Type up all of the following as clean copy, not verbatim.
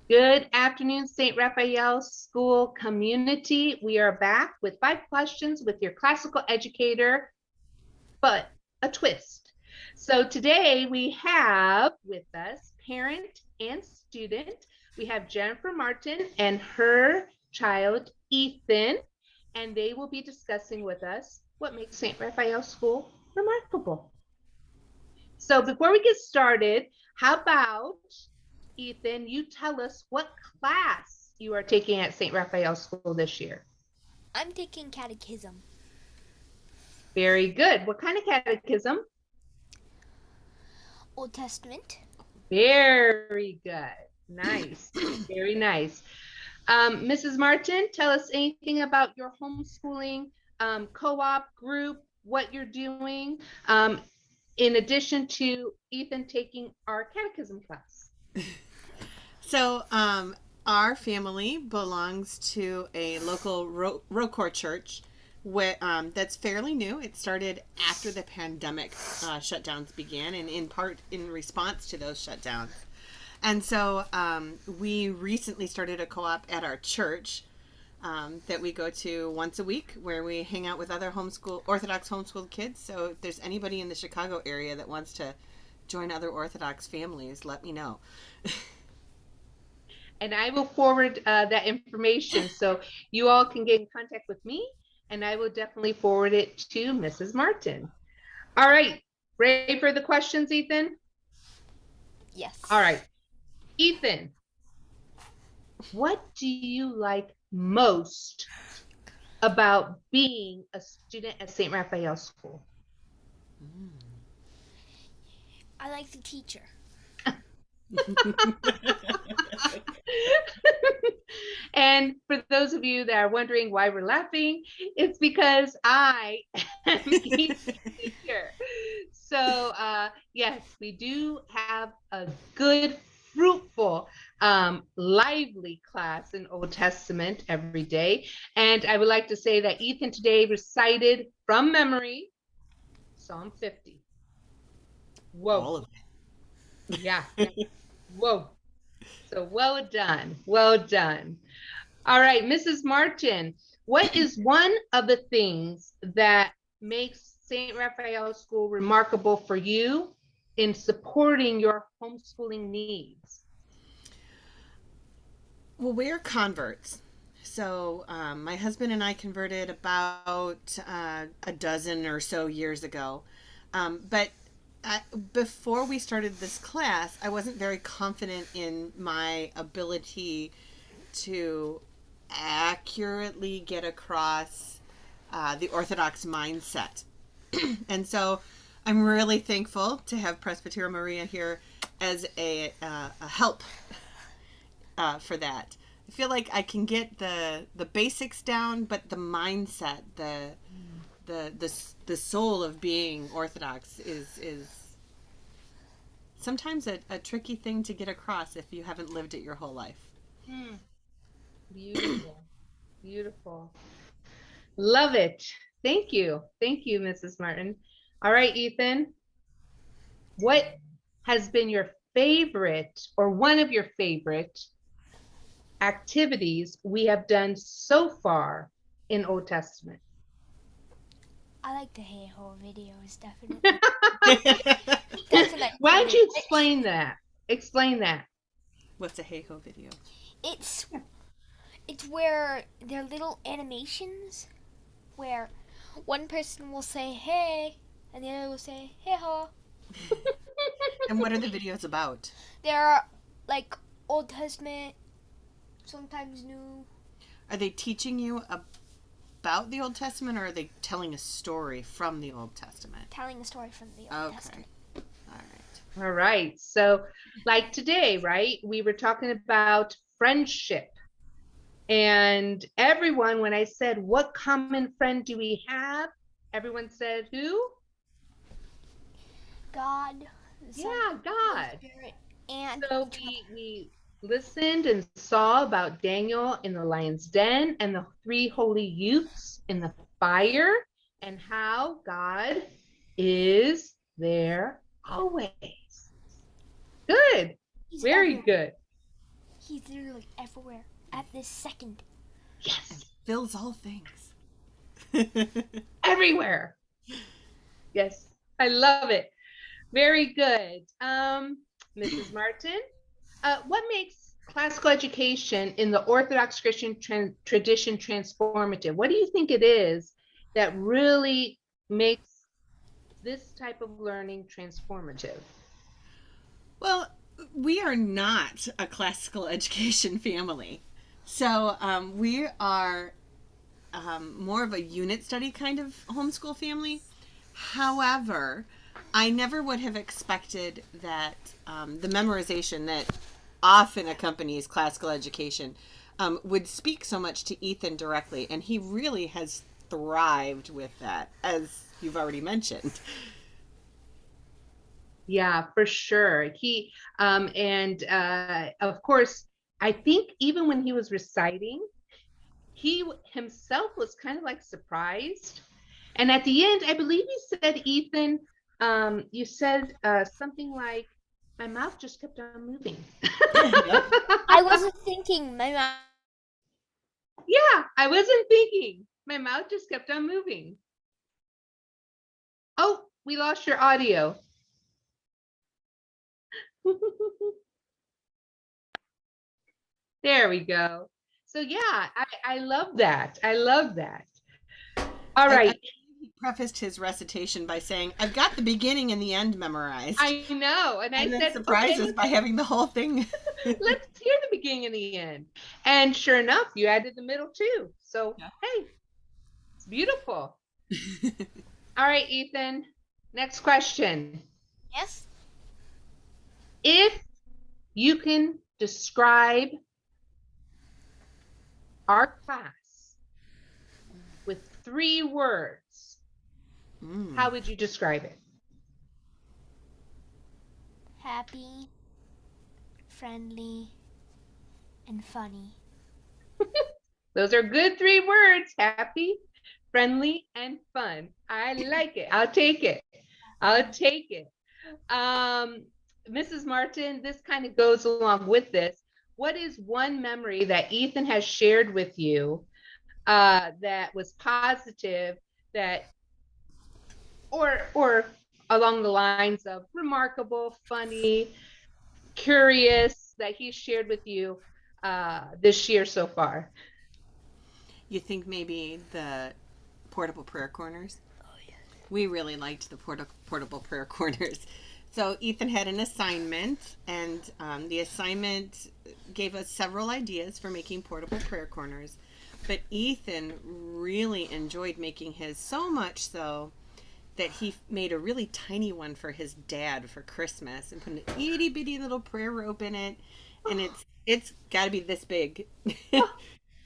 Good afternoon, St. Raphael School community. We are back with 5 questions with your classical educator, but a twist. So today we have with us parent and student. We have Jennifer Martin and her child, Ethan, and they will be discussing with us what makes St. Raphael School remarkable. So before we get started, how about Ethan, you tell us what class you are taking at St. Raphael School this year. I'm taking catechism. Very good. What kind of catechism? Old Testament. Very good. Nice. Very nice. Mrs. Martin, tell us anything about your homeschooling co-op group, what you're doing, in addition to Ethan taking our catechism class. So, our family belongs to a local Rocor church that's fairly new. It started after the pandemic shutdowns began, and in part in response to those shutdowns. And so we recently started a co-op at our church that we go to once a week, where we hang out with other Orthodox homeschooled kids. So if there's anybody in the Chicago area that wants to join other Orthodox families, let me know. And I will forward that information so you all can get in contact with me, and I will definitely forward it to Mrs. Martin. All right, ready for the questions, Ethan? Yes. All right, Ethan, what do you like most about being a student at St. Raphael School? I like the teacher. And for those of you that are wondering why we're laughing, it's because I am Ethan's teacher. So yes, we do have a good, fruitful, lively class in Old Testament every day. And I would like to say that Ethan today recited from memory Psalm 50. Whoa. All of it. Yeah. Whoa. So well done. Well done. All right, Mrs. Martin, what is one of the things that makes St. Raphael School remarkable for you in supporting your homeschooling needs? Well, we're converts. So my husband and I converted about a dozen or so years ago. But before we started this class, I wasn't very confident in my ability to accurately get across the Orthodox mindset. And so I'm really thankful to have Presbytera Maria here as a help for that. I feel like I can get the basics down, but the mindset, the soul of being Orthodox is sometimes a tricky thing to get across if you haven't lived it your whole life. Beautiful. Beautiful. Love it. Thank you. Thank you, Mrs. Martin. All right, Ethan, what has been your favorite or one of your favorite activities we have done so far in Old Testament? I like the Hey Ho videos, definitely. That's an Why don't you activity. explain that? Explain that. What's a Hey Ho video? It's where they're little animations where one person will say hey and the other will say hey ho. And what are the videos about? They're like Old Testament, sometimes New. Are they teaching you about the Old Testament, or are they telling a story from the Old Testament? Telling a story from the Old Testament. All right. All right. So, like today, right? We were talking about friendship. And everyone, when I said, what common friend do we have? Everyone said, who? God. Yeah, God. Spirit, and so we listened and saw about Daniel in the lion's den and the 3 holy youths in the fire and how God is there always. Good. Very good. He's literally everywhere at this second. Yes, Fills all things. everywhere. Yes, I love it. Very good. Mrs. Martin, what makes classical education in the Orthodox Christian tradition transformative? What do you think it is that really makes this type of learning transformative? Well, we are not a classical education family. So we are more of a unit study kind of homeschool family. However, I never would have expected that the memorization that often accompanies classical education would speak so much to Ethan directly. And he really has thrived with that, as you've already mentioned. Yeah, for sure. He and of course, I think even when he was reciting, he himself was kind of like surprised. And at the end, I believe he said, Ethan, you said something like, my mouth just kept on moving. Yep. I wasn't thinking. My mom. Yeah, I wasn't thinking. My mouth just kept on moving. Oh, we lost your audio. There we go. So yeah, I love that. I love that. All I right. he prefaced his recitation by saying, I've got the beginning and the end memorized. I know. And I And then said, surprised okay, us by having the whole thing. let's hear the beginning and the end. And sure enough, you added the middle too. So, Yeah. hey, it's beautiful. All right, Ethan, next question. Yes. If you can describe our class with 3 words, how would you describe it? Happy, friendly, and funny. Those are good 3 words. Happy, friendly, and fun. I like it. I'll take it. I'll take it. Mrs. Martin, this kind of goes along with this. What is one memory that Ethan has shared with you that was positive, that or along the lines of remarkable, funny, curious, that he shared with you this year so far? You think maybe the portable prayer corners? We really liked the portable prayer corners. So Ethan had an assignment, and the assignment gave us several ideas for making portable prayer corners. But Ethan really enjoyed making his, so much so that he made a really tiny one for his dad for Christmas and put an itty bitty little prayer rope in it, and it's got to be this big.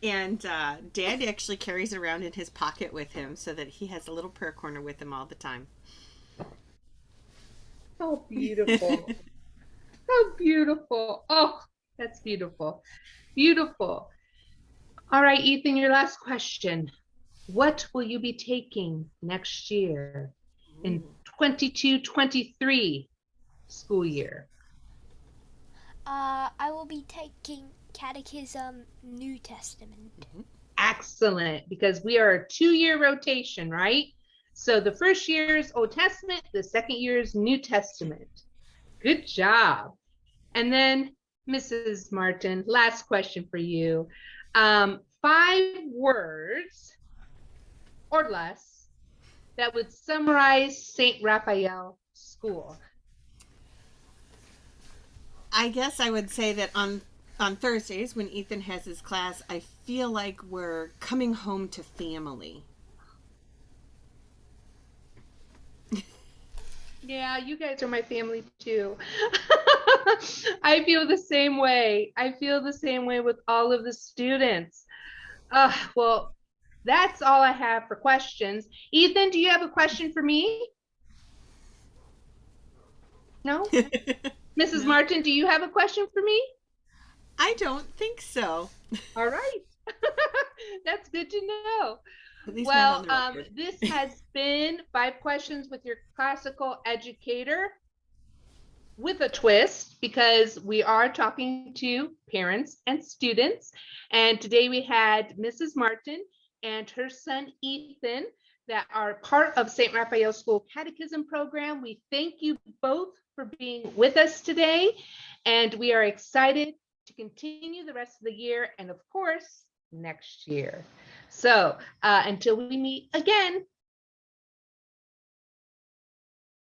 And Dad actually carries it around in his pocket with him so that he has a little prayer corner with him all the time. Oh, beautiful. How beautiful. Oh, that's beautiful. Beautiful. All right, Ethan, your last question. What will you be taking next year in 22-23 school year? I will be taking Catechism New Testament. Excellent, because we are a 2-year rotation, right? So the first year is Old Testament, the second year is New Testament. Good job. And then, Mrs. Martin, last question for you. 5 words or less that would summarize St. Raphael School. I guess I would say that on Thursdays when Ethan has his class, I feel like we're coming home to family. Yeah, you guys are my family too. I feel the same way. I feel the same way with all of the students. Well, that's all I have for questions. Ethan, do you have a question for me? No? Mrs. No, Martin, do you have a question for me? I don't think so. All right. That's good to know. At least not Well, on the record. this has been 5 questions with your classical educator. with a twist because we are talking to parents and students. And today we had Mrs. Martin and her son Ethan that are part of St. Raphael School Catechism Program. We thank you both for being with us today, and we are excited to continue the rest of the year and, of course, next year. So until we meet again,